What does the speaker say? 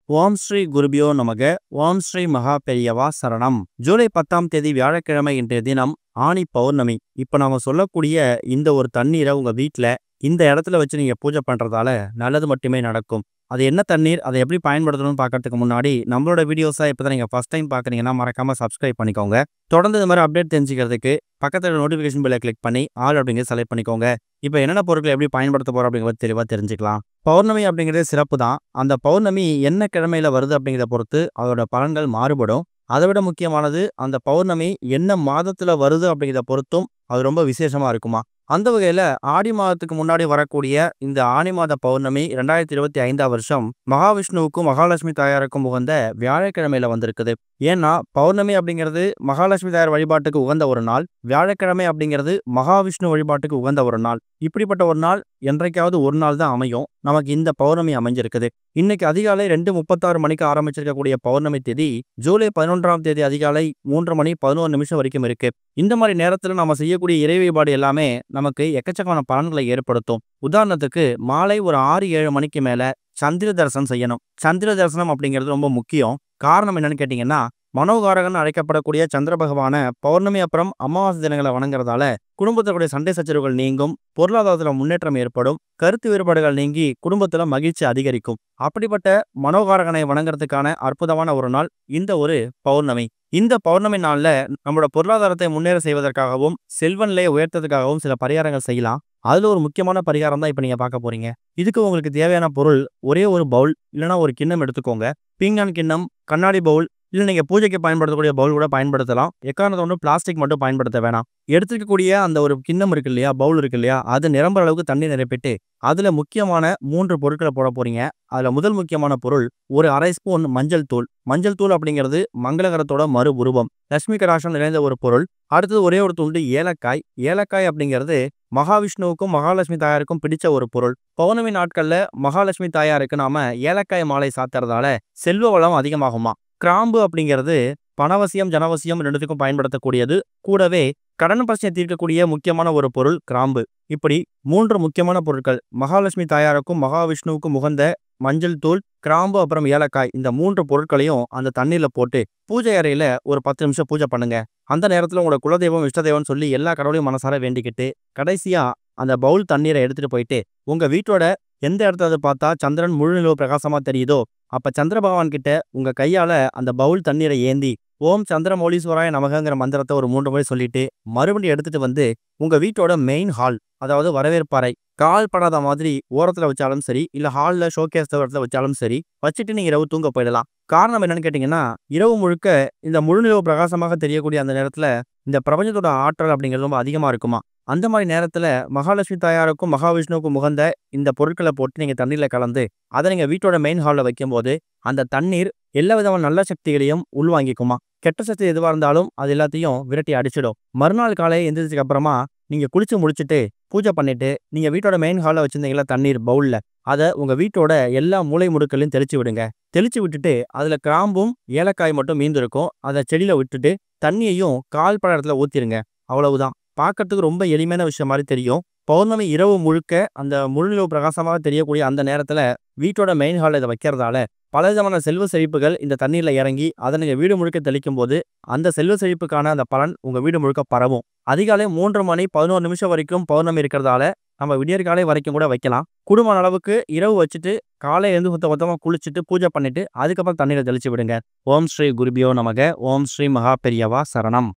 ஓம் ஸ்ரீ குருபியோ நமக. ஓம் ஸ்ரீ மகா பெரியவா சரணம். ஜூலை 10ஆம் தேதி வியாழக்கிழமை இன்றைய தினம் ஆனி பௌர்ணமி. இப்ப நாம சொல்லக்கூடிய இந்த ஒரு தண்ணீரை உங்க வீட்ல இந்த இடத்துல வச்சு நீங்க பூஜை பண்றதால நல்லது மட்டுமே நடக்கும். அது என்ன தண்ணீர், அதை எப்படி பயன்படுத்தணும்னு பார்க்கறதுக்கு முன்னாடி நம்மளோட வீடியோஸை இப்பதான் நீங்க ஃபர்ஸ்ட் டைம் பார்க்குறீங்கன்னா மறக்காம சப்ஸ்கிரைப் பண்ணிக்கோங்க. தொடர்ந்து இது மாதிரி அப்டேட் தெரிஞ்சுக்கிறதுக்கு பக்கத்துல நோட்டிஃபிகேஷன் பெல்லை கிளிக் பண்ணி ஆல் அப்படிங்கிறத செலக்ட் பண்ணிக்கோங்க. இப்போ என்னென்ன பொருட்களை எப்படி பயன்படுத்த போறோம் அப்படிங்கிறத தெளிவாக தெரிஞ்சுக்கலாம். பௌர்ணமி அப்படிங்கிறது சிறப்பு தான். அந்த பௌர்ணமி என்ன கிழமையில வருது அப்படிங்கிறத பொறுத்து அதோட பலன்கள் மாறுபடும். அதை விட முக்கியமானது அந்த பௌர்ணமி என்ன மாதத்துல வருது அப்படிங்கிறத பொறுத்தும் அது ரொம்ப விசேஷமா இருக்குமா. அந்த வகையில ஆடி மாதத்துக்கு முன்னாடி வரக்கூடிய இந்த ஆனி மாத பௌர்ணமி 2025ஆம் வருஷம் மகாவிஷ்ணுவுக்கும் மகாலட்சுமி தாயாருக்கும் உகந்த வியாழக்கிழமையில வந்திருக்குது. ஏன்னா பௌர்ணமி அப்படிங்கிறது மகாலட்சுமி தாயார் வழிபாட்டுக்கு உகந்த ஒரு நாள், வியாழக்கிழமை அப்படிங்கிறது மகாவிஷ்ணு வழிபாட்டுக்கு உகந்த ஒரு நாள். இப்படிப்பட்ட ஒரு நாள் என்றைக்காவது ஒரு நாள் தான் அமையும். நமக்கு இந்த பௌர்ணமி அமைஞ்சிருக்குது. இன்னைக்கு அதிகாலை 2:36 மணிக்கு ஆரம்பிச்சிருக்கக்கூடிய பௌர்ணமி தேதி ஜூலை 11ஆம் தேதி அதிகாலை 3 மணி 11 நிமிஷம் வரைக்கும் இருக்கு. இந்த மாதிரி நேரத்துல நம்ம செய்யக்கூடிய இறை வழிபாடு எல்லாமே நமக்கு எக்கச்சக்கமான பலன்களை ஏற்படுத்தும். உதாரணத்துக்கு மாலை ஒரு 6-7 மணிக்கு மேல சந்திர தரிசனம் செய்யணும். சந்திர தரிசனம் அப்படிங்கிறது ரொம்ப முக்கியம். காரணம் என்னன்னு கேட்டீங்கன்னா, மனோகாரகன் அழைக்கப்படக்கூடிய சந்திர பகவான பௌர்ணமி அப்புறம் அமாவாசை தினங்களை வணங்குறதால குடும்பத்தினுடைய சண்டை சச்சரவுகள் நீங்கும், பொருளாதாரத்துல முன்னேற்றம் ஏற்படும், கருத்து வேறுபாடுகள் நீங்கி குடும்பத்துல மகிழ்ச்சி அதிகரிக்கும். அப்படிப்பட்ட மனோகாரகனை வணங்குறதுக்கான அற்புதமான ஒரு நாள் இந்த ஒரு பௌர்ணமி. இந்த பௌர்ணமி நாள்ல நம்மளோட பொருளாதாரத்தை முன்னேற செய்வதற்காகவும் செல்வ நிலையை உயர்த்ததுக்காகவும் சில பரிகாரங்கள் செய்யலாம். அதுல ஒரு முக்கியமான பரிகாரம் தான் இப்ப நீங்க பார்க்க போறீங்க. இதுக்கு உங்களுக்கு தேவையான பொருள் ஒரே ஒரு பவுல் இல்லைன்னா ஒரு கிண்ணம் எடுத்துக்கோங்க. பீங்கான் கிண்ணம், கண்ணாடி பவுல், இல்லை நீங்க பூஜைக்கு பயன்படுத்தக்கூடிய பவுல் கூட பயன்படுத்தலாம். எக்காரணத்தை ஒன்று பிளாஸ்டிக் மட்டும் பயன்படுத்த வேணாம். எடுத்துக்கக்கூடிய அந்த ஒரு கிண்ணம் இருக்கு இல்லையா, பவுல் இருக்கு இல்லையா, அது நிரம்புற அளவுக்கு தண்ணி நிரப்பிட்டு அதுல முக்கியமான 3 பொருட்களை போட போறீங்க. அதுல முதல் முக்கியமான பொருள் ஒரு 1/2 ஸ்பூன் மஞ்சள் தூள். மஞ்சள் தூள் அப்படிங்கிறது மங்களகரத்தோட மறு உருவம், லட்சுமி கடாட்சம் நிறைந்த ஒரு பொருள். அடுத்தது ஒரே ஒரு துண்டு ஏலக்காய். ஏலக்காய் அப்படிங்கிறது மகாவிஷ்ணுவுக்கும் மகாலட்சுமி தாயாருக்கும் பிடிச்ச ஒரு பொருள். பௌர்ணமி நாட்கள்ல மகாலட்சுமி தாயாருக்கு நாம ஏலக்காய் மாலை சாத்துறதால செல்வ வளம் அதிகமாகுமா. கிராம்பு அப்படிங்கிறது பணவசியம் ஜனவசியம் ரெண்டுத்துக்கும் பயன்படுத்தக்கூடியது. கூடவே கடன் பிரச்சனை தீர்க்கக்கூடிய முக்கியமான ஒரு பொருள் கிராம்பு. இப்படி 3 முக்கியமான பொருட்கள் மகாலட்சுமி தாயாருக்கும் மகாவிஷ்ணுவுக்கும் உகந்த மஞ்சள் தூள், கிராம்பு அப்புறம் ஏலக்காய், இந்த 3 பொருட்களையும் அந்த தண்ணீர்ல போட்டு பூஜை அறையில ஒரு 10 நிமிஷம் பூஜை பண்ணுங்க. அந்த நேரத்துல உங்களோட குலதெய்வம் இஷ்டதெய்வம் சொல்லி எல்லா கடவுளையும் மனசார வேண்டிக்கிட்டு கடைசியா அந்த பவுல் தண்ணீரை எடுத்துட்டு போயிட்டு உங்க வீட்டோட எந்த இடத்துல பார்த்தா சந்திரன் முழு நிலவு பிரகாசமா தெரியுதோ அப்ப சந்திர பகவான் கிட்ட உங்க கையால அந்த பவுல் தண்ணீரை ஏந்தி ஓம் சந்திரமௌலீஸ்வராய நமகங்கிற மந்திரத்தை ஒரு 3 முறை சொல்லிட்டு மறுபடியும் எடுத்துட்டு வந்து உங்க வீட்டோட மெயின் ஹால், அதாவது வரவேற்பறை, கால் படாத மாதிரி ஓரத்துல வச்சாலும் சரி, இல்ல ஹால்ல ஷோகேஸ் இடத்துல வச்சாலும் சரி வச்சுட்டு நீங்க இரவு தூங்க போயிடலாம். காரணம் என்னன்னு கேட்டீங்கன்னா, இரவு முழுக்க இந்த முழு நிலவு பிரகாசமாக தெரியக்கூடிய அந்த நேரத்துல இந்த பிரபஞ்சத்தோட ஆற்றல் அப்படிங்கிறது ரொம்ப அதிகமா இருக்குமா. அந்த மாதிரி நேரத்துல மகாலட்சுமி தாயாருக்கும் மகாவிஷ்ணுவுக்கும் உகந்த இந்த பொருட்களை போட்டு நீங்க தண்ணீர்ல கலந்து அதை நீங்க வீட்டோட மெயின் ஹால்ல வைக்கும் போது அந்த தண்ணீர் எல்லா விதமான நல்ல சக்திகளையும் உள்வாங்கிக்குமா. கெட்ட சக்தி எதுவா இருந்தாலும் அது எல்லாத்தையும் விரட்டி அடிச்சிடும். மறுநாள் காலை எந்திரிச்சதுக்கு அப்புறமா நீங்க குளிச்சு முடிச்சுட்டு பூஜை பண்ணிட்டு நீங்க வீட்டோட மெயின் ஹால்ல வச்சிருந்தீங்களா தண்ணீர் பவுல்ல, அதை உங்க வீட்டோட எல்லா மூலை முடுக்களையும் தெளிச்சு விடுங்க. தெளிச்சு விட்டுட்டு அதுல கிராம்பும் ஏலக்காய் மட்டும் மீந்து இருக்கும். அதை செடியில விட்டுட்டு தண்ணியையும் கால் பட இடத்துல ஊத்திருங்க. அவ்வளவுதான். பார்க்கறதுக்கு ரொம்ப எளிமையான விஷயம் மாதிரி தெரியும். பௌர்ணமி இரவு முழுக்க அந்த முழுநிலவு பிரகாசமாக தெரியக்கூடிய அந்த நேரத்துல வீட்டோட மெயின் ஹாலில் இதை வைக்கிறதால பல விதமான செல்வ செழிப்புகள் இந்த தண்ணீர்ல இறங்கி அதை நீங்க வீடு முழுக்க தெளிக்கும் போது அந்த செல்வ செழிப்புக்கான அந்த பலன் உங்க வீடு முழுக்க பரவும். அதிகாலை 3 மணி 11 நிமிஷம் வரைக்கும் பௌர்ணமி இருக்கிறதால நம்ம விடியற்காலை வரைக்கும் கூட வைக்கலாம். குடும்பம் அளவுக்கு இரவு வச்சுட்டு காலை எழுந்து மொத்தமா குளிச்சுட்டு பூஜை பண்ணிட்டு அதுக்கப்புறம் தண்ணீரை தெளிச்சு விடுங்க. ஓம் ஸ்ரீ குருபியோ நமக. ஓம் ஸ்ரீ மகா பெரியவா சரணம்.